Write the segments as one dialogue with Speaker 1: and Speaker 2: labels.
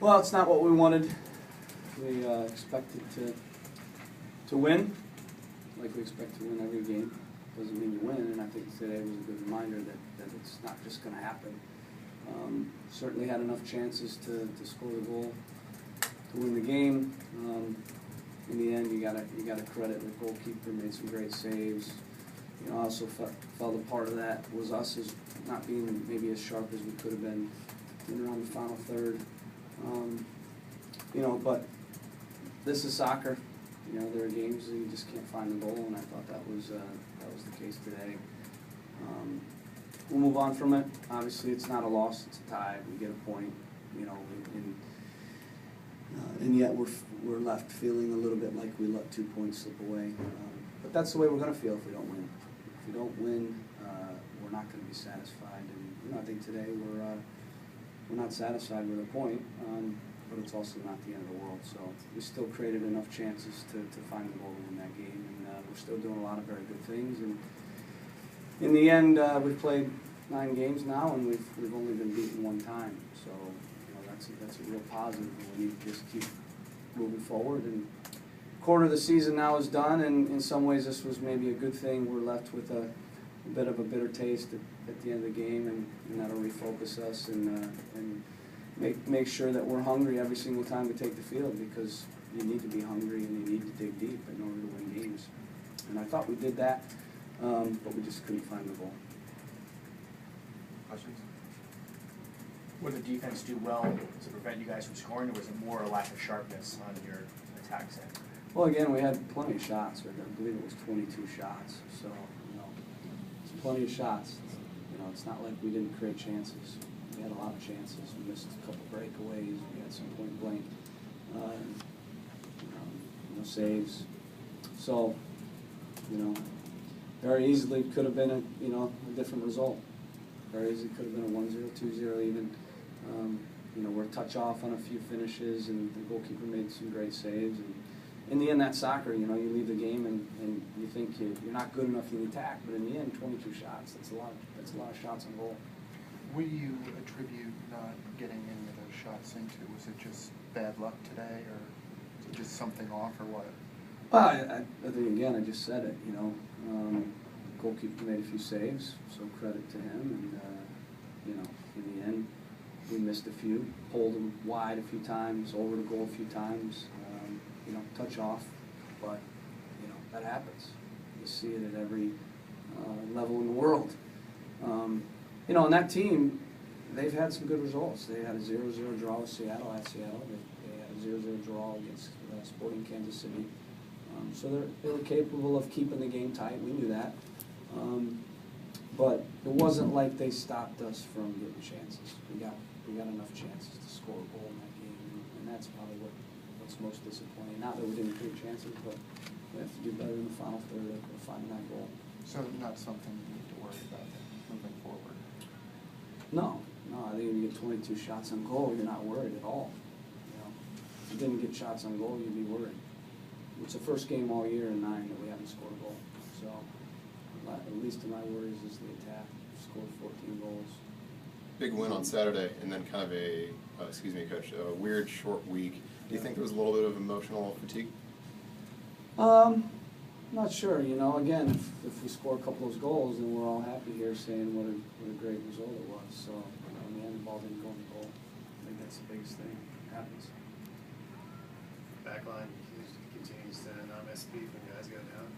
Speaker 1: Well, it's not what we wanted. We expected to win, like we expect to win every game. Doesn't mean you win, and I think today was a good reminder that it's not just going to happen. Certainly had enough chances to score the goal to win the game. In the end, you gotta credit the goalkeeper, made some great saves. I also felt a part of that was us as not being maybe as sharp as we could have been around the final third. But this is soccer. There are games that you just can't find the goal, and I thought that was the case today. We'll move on from it. Obviously, it's not a loss; it's a tie. We get a point, and yet we're left feeling a little bit like we let 2 points slip away. But that's the way we're going to feel if we don't win. If we don't win, we're not going to be satisfied. And I think today we're not satisfied with a point, but it's also not the end of the world. So we still created enough chances to find the goal to win that game, and we're still doing a lot of very good things. And in the end, we've played 9 games now, and we've only been beaten 1 time. So that's a real positive. We need to just keep moving forward. And quarter of the season now is done, and in some ways this was maybe a good thing. We're left with a bit of a bitter taste at the end of the game, and that'll refocus us and make sure that we're hungry every single time we take the field, because you need to be hungry and you need to dig deep in order to win games. And I thought we did that, but we just couldn't find the goal.
Speaker 2: Questions?
Speaker 3: What did the defense do well to prevent you guys from scoring, or was it more a lack of sharpness on your attack end?
Speaker 1: Well, again, we had plenty of shots. I believe it was 22 shots. So, it's plenty of shots. It's not like we didn't create chances. We had a lot of chances. We missed a couple breakaways. We had some point blank, saves. So, very easily could have been a different result. Very easily could have been a 1-0, 2-0 even. We're touch off on a few finishes, and the goalkeeper made some great saves. And in the end, that's soccer. You leave the game and you think you're not good enough in the attack, but in the end, 22 shots. That's a lot of shots on goal.
Speaker 2: What do you attribute not getting any of those shots into? Was it just bad luck today, or was it just something off, or what?
Speaker 1: Well, I think, again, I just said it. The goalkeeper made a few saves, so credit to him. And in the end, we missed a few, pulled them wide a few times, over the goal a few times. Touch off, but that happens. You see it at every level in the world. And that team, they've had some good results. They had a 0-0 draw with Seattle at Seattle. They had a 0-0 draw against Sporting Kansas City. So they were capable of keeping the game tight. We knew that. But it wasn't like they stopped us from getting chances. We got enough chances to score a goal in that game, and that's probably what's most disappointing. Not that we didn't create chances, but we have to do better in the final third of finding that goal.
Speaker 2: So not something you need to worry about moving forward?
Speaker 1: No. I think if you get 22 shots on goal, you're not worried at all. If you didn't get shots on goal, you'd be worried. It's the first game all year in 9 that we haven't scored a goal. So at least of my worries is the attack. We've scored 14 goals.
Speaker 4: Big win on Saturday, and then kind of Coach, a weird short week. Do you think there was a little bit of emotional fatigue?
Speaker 1: Not sure. Again, if we score a couple of those goals, then we're all happy here saying what a great result it was. So in the end, the ball didn't go in the goal. I think that's the biggest thing that happens.
Speaker 5: Backline continues to not miss beat when guys go down.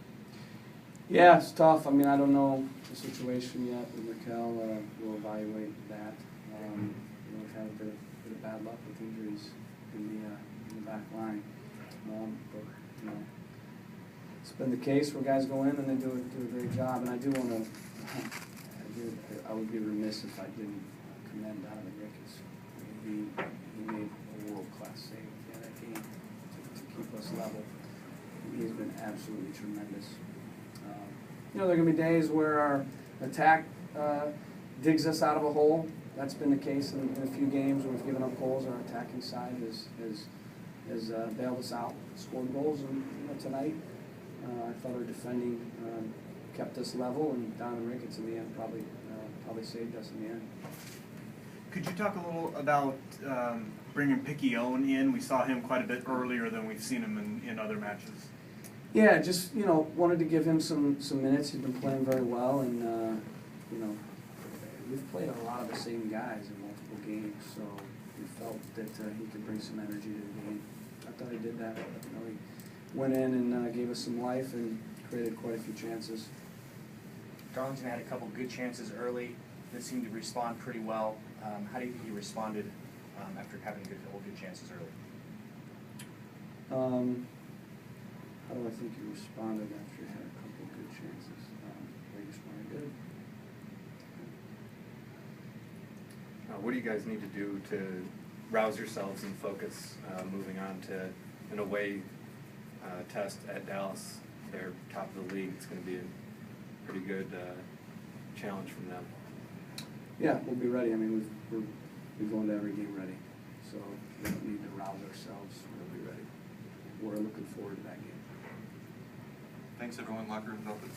Speaker 1: Yeah, it's tough. I don't know the situation yet with Raquel. We'll evaluate that. We've had a bit of bad luck with injuries in the back line. But it's been the case where guys go in and they do a great job. And I do want to. I would be remiss if I didn't commend Donovan Ricketts. He made a world-class save at the end of that game to keep us level. He's been absolutely tremendous. There are going to be days where our attack digs us out of a hole. That's been the case in a few games where we've given up goals. Our attacking side has bailed us out, scored goals. And tonight, I thought our defending kept us level, and Donovan Ricketts in the end probably saved us in the end.
Speaker 6: Could you talk a little about bringing Piccione in? We saw him quite a bit earlier than we've seen him in other matches.
Speaker 1: Yeah, just, wanted to give him some minutes. He's been playing very well, and, we've played a lot of the same guys in multiple games, so we felt that he could bring some energy to the game. I thought he did that. He went in and gave us some life and created quite a few chances.
Speaker 3: Darlington had a couple good chances early that seemed to respond pretty well. How do you think he responded after having a couple good chances early?
Speaker 1: How do I think he responded after he had a couple of good chances? He responded good.
Speaker 7: What do you guys need to do to rouse yourselves and focus moving on to an away test at Dallas? They're top of the league. It's going to be a pretty good challenge from them.
Speaker 1: Yeah, we'll be ready. I mean, we go into every game ready, so we don't need to rouse ourselves. We'll be ready. We're looking forward to that game.
Speaker 8: Thanks, everyone. Locker room's open.